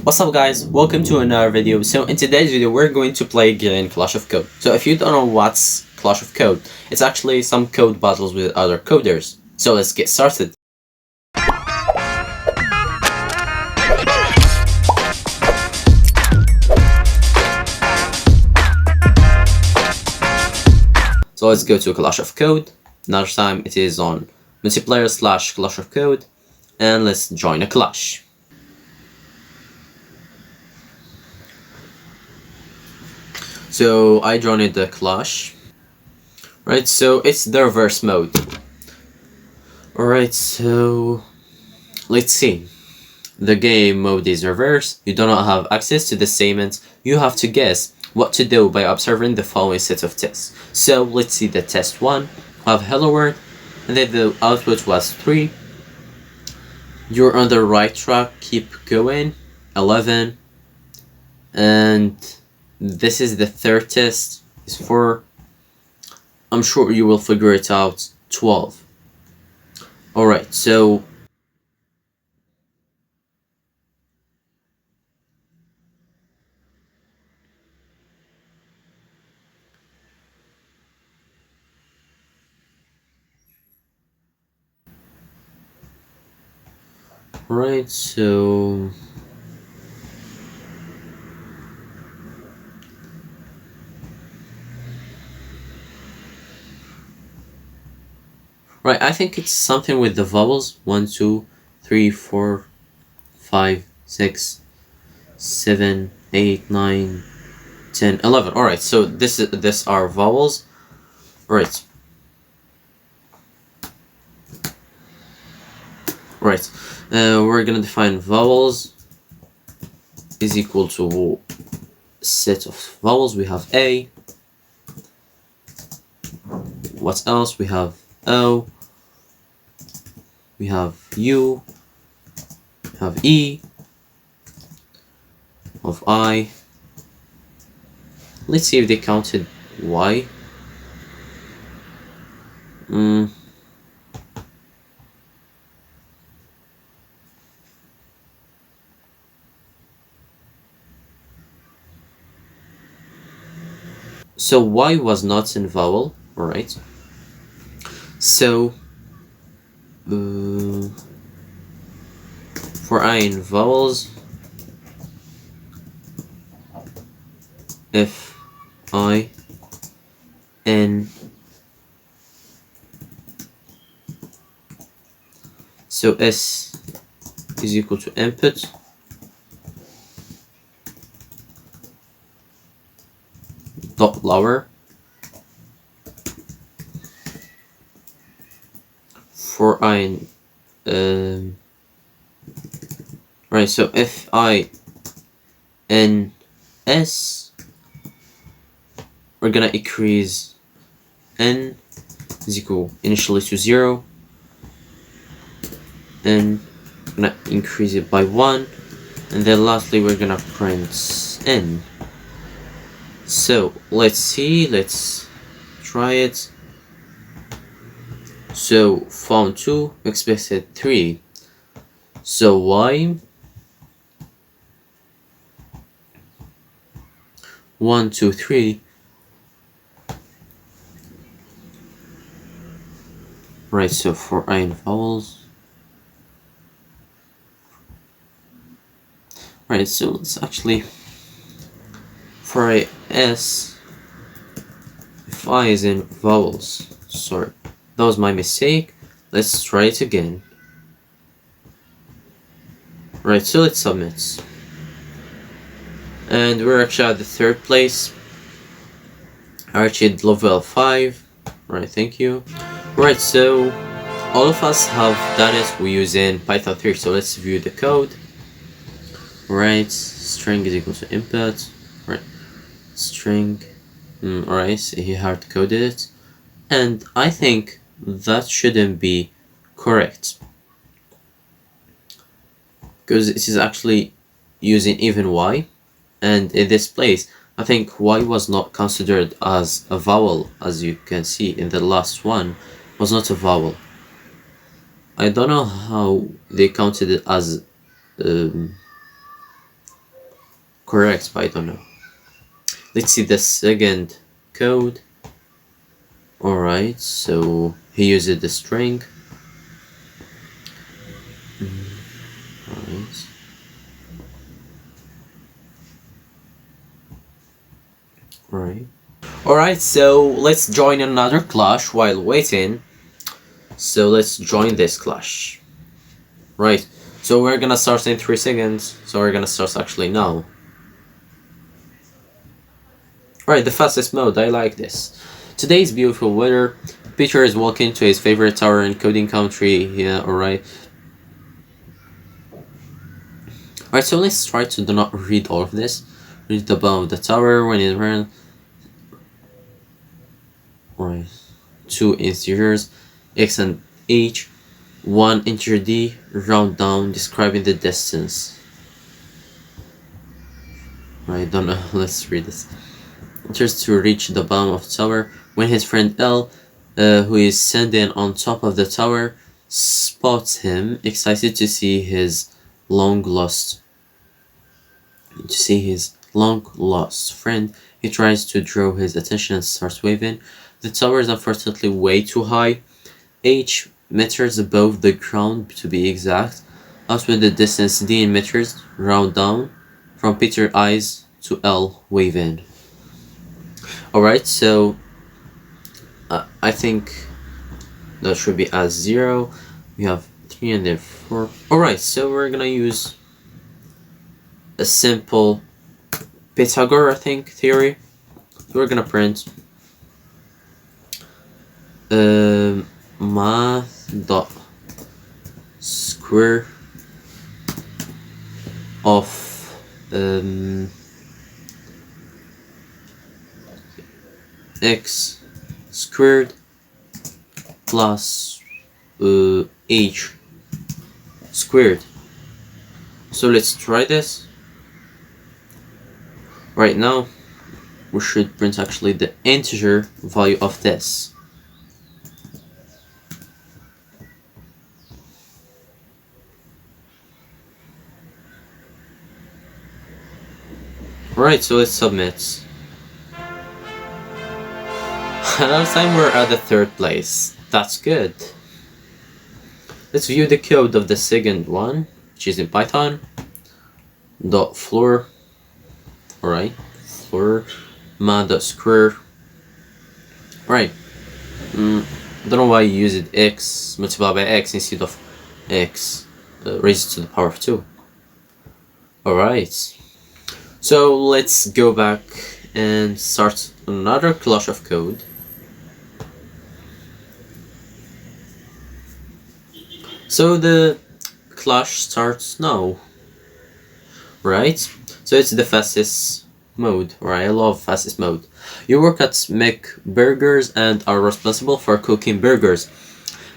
What's up guys, welcome to another video. So in today's video we're going to play again Clash of Code. So if you don't know what's Clash of Code, it's actually some code battles with other coders. So let's get started. So let's go to Clash of Code. Another time it is on multiplayer / Clash of Code, and let's join a clash. So I joined the clash. Right, so it's the reverse mode. Alright, so let's see. The game mode is reverse. You do not have access to the statements. You have to guess what to do by observing the following set of tests. So let's see the test 1. We have hello world, and then the output was 3. You're on the right track, keep going. 11. And this is the third test, is 4. I'm sure you will figure it out. 12. Alright, so right, so right, I think it's something with the vowels. 1, 2, 3, 4, 5, 6, 7, 8, 9, 10, 11. Alright, so this are vowels. Right. Right. We're gonna define vowels is equal to set of vowels. We have A. What else? We have O. We have U. We have E. Of I. Let's see if they counted Y. So Y was not in vowel, alright. So for I in vowels, if I N, so S is equal to input dot lower for I right, so if I N S, we're gonna increase N is equal initially to 0, and we're gonna increase it by 1, and then lastly we're gonna print N. So let's see, let's try it. So found 2, expected 3. So Y 1, 2, 3. Right, so for I in vowels. Right, so let's actually for I S, if I is in vowels. Sorry, that was my mistake. Let's try it again. Right, so let's submit. And we're actually at the 3rd place. I achieved level 5. Right, thank you. Right, so all of us have done it. We use in Python 3. So let's view the code. Right, string is equal to input. Right, string. Alright, so he hard coded it. And I think that shouldn't be correct, because it is actually using even Y, and in this place I think Y was not considered as a vowel. As you can see in the last one, was not a vowel. I don't know how they counted it as correct, but I don't know. Let's see the second code. Alright, so he uses the string. Alright. Alright. Alright, so let's join another clash while waiting. So let's join this clash. Right, so we're gonna start in 3 seconds. So we're gonna start actually now. Right, the fastest mode, I like this. Today's beautiful weather. Peter is walking to his favorite tower in coding country. Yeah, alright. Alright, so let's try to do not read all of this. Read the bottom of the tower when it ran. Alright. 2 integers, x and h. 1 integer d, round down, describing the distance. I don't know, let's read this. Enters to reach the bottom of the tower when his friend L, who is standing on top of the tower, spots him, excited to see his long lost friend. He tries to draw his attention and starts waving. The tower is unfortunately way too high, 8 meters above the ground to be exact. Out with the distance d in meters, round down, from Peter's eyes to L waving. Alright, so I think that should be as 0. We have 3 and then 4. Alright, so we're gonna use a simple Pythagoras, I think, theory. So we're gonna print math dot square of x squared plus h squared. So let's try this. Right now we should print actually the integer value of this. Right, so let's submit. Another time we're at the 3rd place. That's good. Let's view the code of the second one, which is in Python. .floor. Alright, floor ma.square. Right. I don't know why you use it x multiplied by x instead of x raised to the power of 2. Alright. So let's go back and start another clash of code. So the clash starts now, right? So it's the fastest mode, or I love fastest mode. You work at McBurgers and are responsible for cooking burgers.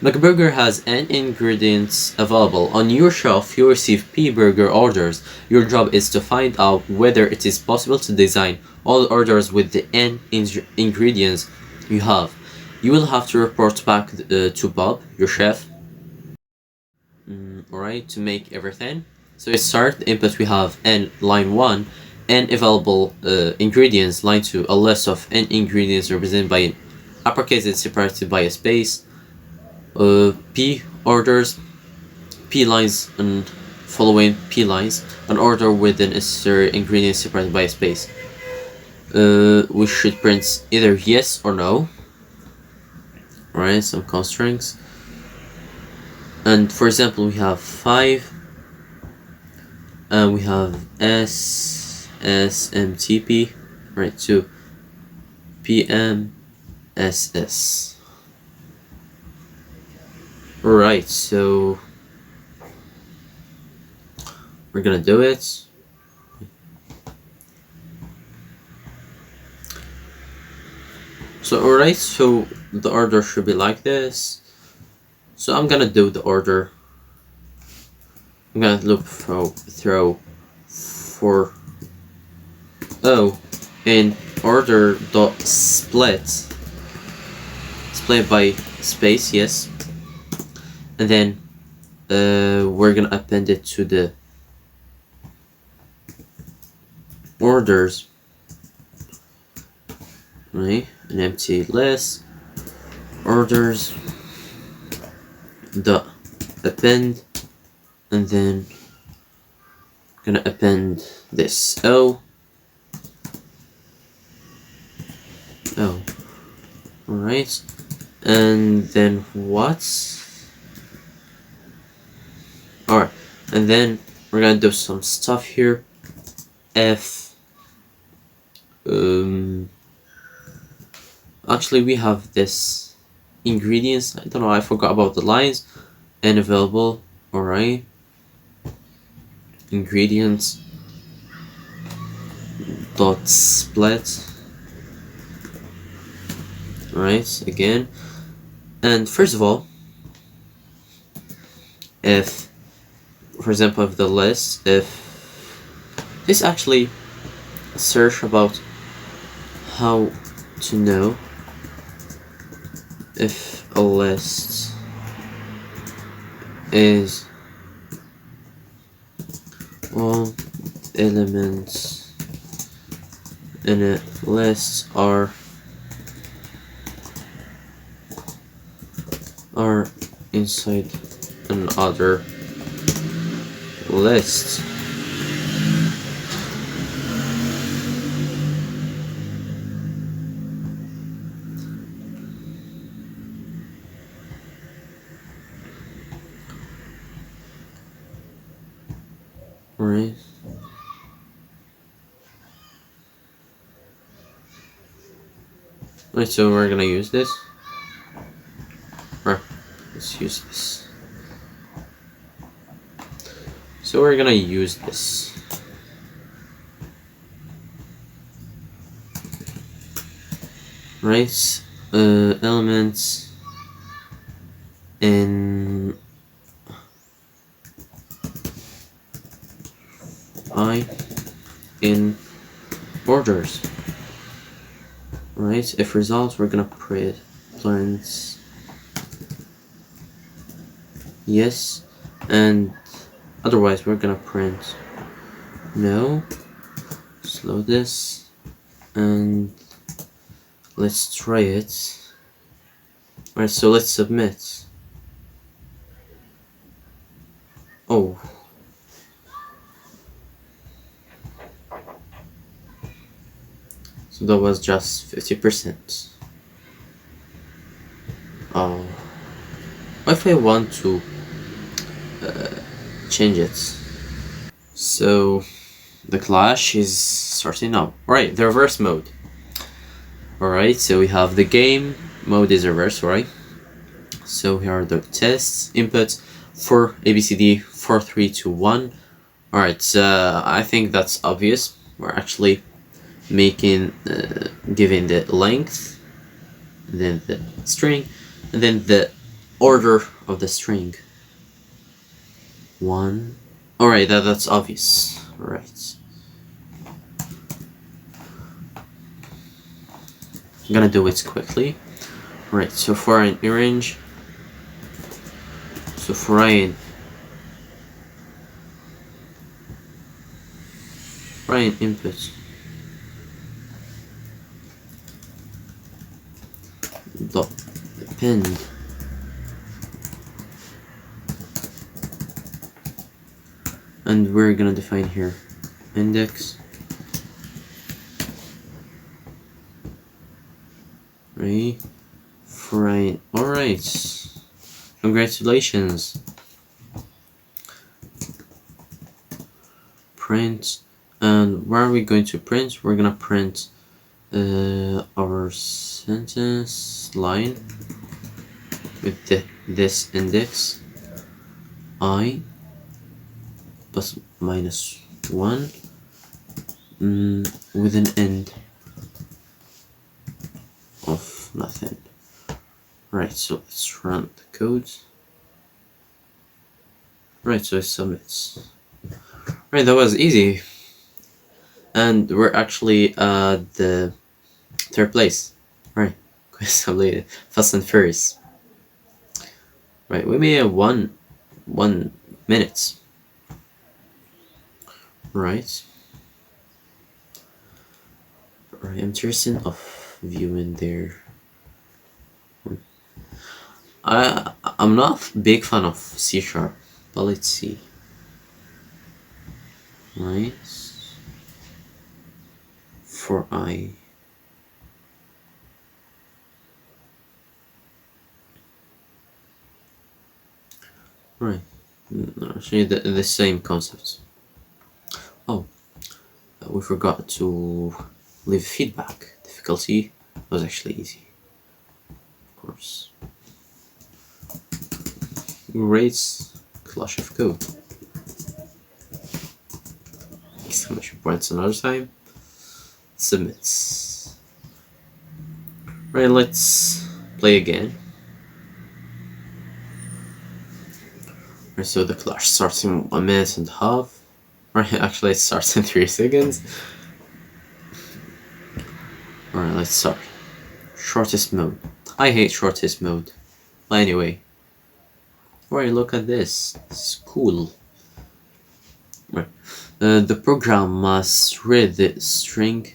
McBurger has n ingredients available. On your shelf, you receive P burger orders. Your job is to find out whether it is possible to design all orders with the n ingredients you have. You will have to report back to Bob, your chef, alright, to make everything. So let's start. The input we have n line 1, n available ingredients, line 2, a list of n ingredients represented by an uppercase and separated by a space. P orders, P lines and following P lines, an order with the necessary ingredients separated by a space. We should print either yes or no. Alright, some constraints. And for example, we have 5, and we have SMTP, right, to PMSS. Right, so we're gonna do it. So alright, so the order should be like this. So I'm gonna do the order. I'm gonna look throw for in order dot split by space, yes, and then we're gonna append it to the orders, right? An empty list, orders, the append, and then gonna append this O. Alright. And then what? Alright. And then we're gonna do some stuff here. F. Actually, we have this ingredients. I don't know. I forgot about the lines. And available. Alright. Ingredients. Dot split. Right, again. And first of all, if, for example, if the list, if this actually search about how to know if a list is all elements in a list are inside another list. Right. Right, so we're gonna use this. Right, let's use this. So we're gonna use this. Right, elements in I in orders. Right, if results, we're gonna print yes, and otherwise we're gonna print no. Slow this, and let's try it. Alright, so let's submit. Oh. So that was just 50%. Oh. What if I want to change it? So the clash is starting now. Alright, the reverse mode. Alright, so we have the game mode is reverse, right? So here are the tests, inputs for ABCD 4, 3, 2, 1. Alright, I think that's obvious. We're actually making, giving the length, then the string, and then the order of the string. 1. Alright, that's obvious. Right. I'm gonna do it quickly. Right, so for an orange, so for an input dot append and we're gonna define here index, right? Right. Alright, congratulations. Print, and where are we going to print? We're gonna print our sentence line with this index I plus minus 1 with an end of nothing. Right, so let's run the code. Right, so it submits. Right, that was easy. And we're actually the third place. Right, Fast and Furious. Right, we made 1 minute. Right. Right, I'm interested of viewing there. I'm not a big fan of C#, but let's see. Right, for I. Right, no, actually the same concept. Oh, we forgot to leave feedback. Difficulty was actually easy, of course. Rates clash of code. Exclamation points another time. Submits. Right, let's play again. Right, so the clash starts in 1 minute and a half. Right, actually it starts in 3 seconds. Alright, let's start. Shortest mode. I hate shortest mode. But anyway. Alright, look at this. This is cool. Right. The program must read the string.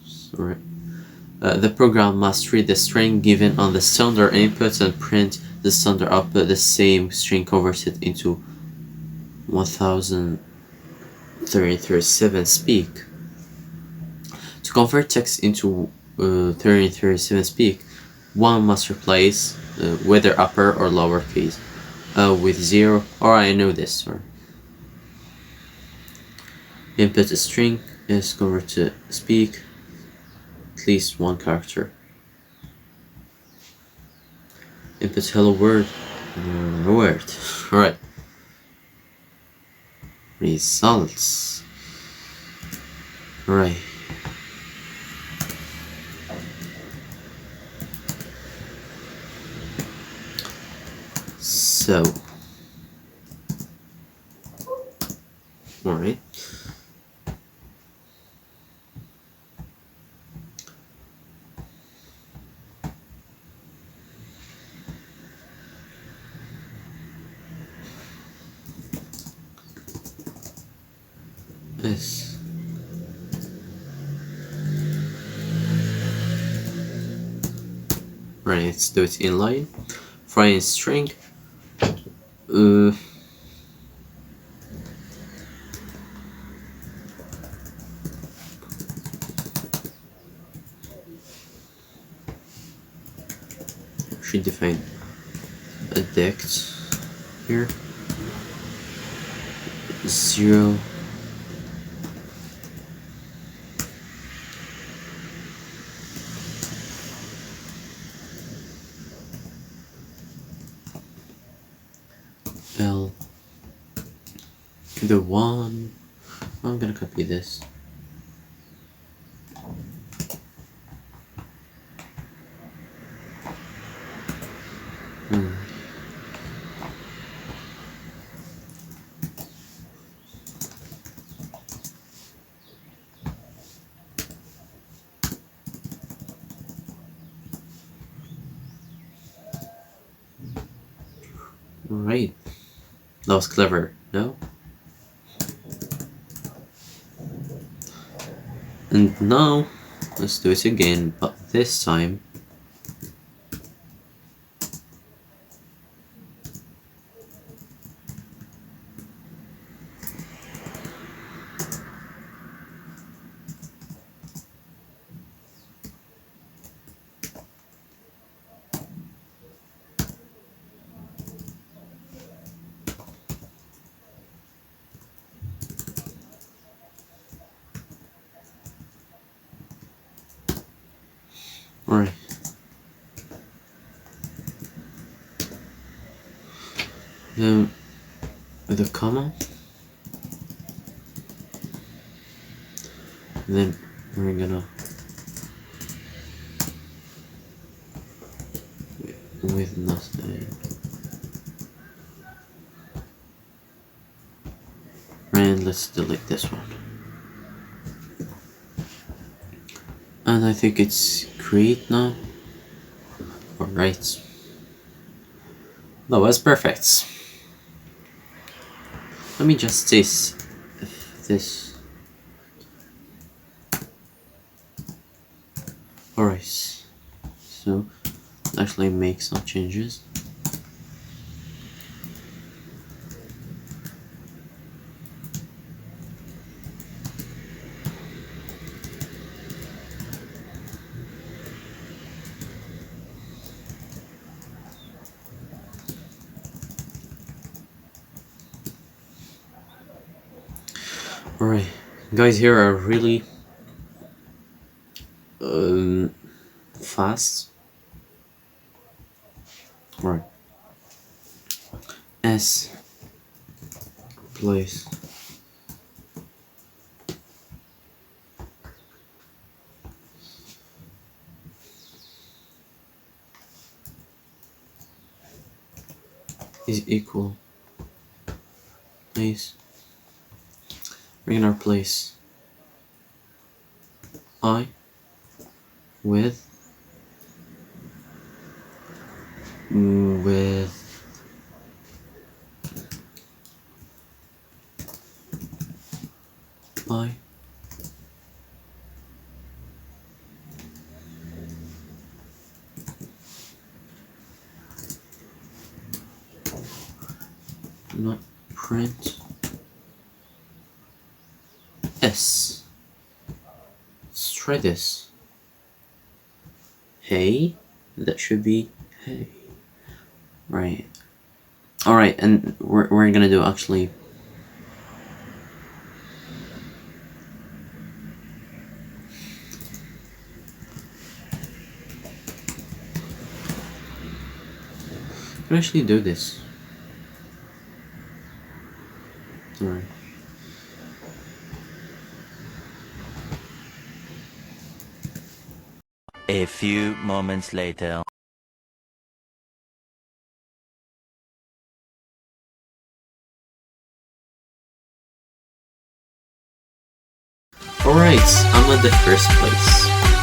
Sorry. The program must read the string given on the standard input and print the standard output, the same string converted into 1037 speak. To convert text into 1337 speak, one must replace whether upper or lower case with 0. Or I know this. Sorry. Input string is converted to speak, at least one character. Input hello world, word. Alright. Results. Right. So. Alright. Yes. Right, let's do it inline. Foreign string. Should define a dect here. 0. L. The 1. I'm gonna copy this. Right. That was clever, no? And now, let's do it again, but this time. Alright. Then, with a comma. Then we're gonna with nothing. And let's delete this one. And I think it's create now. Alright. That was perfect. Let me just test if this. Alright, so let's actually make some changes. Alright, guys here are really fast. Right. S place is equal place. We're gonna replace I with I. Not print S. Let's try this. Hey, that should be hey. Right. Alright, and we're gonna do actually we can actually do this. Alright. A few moments later. Alright, I'm at the first place.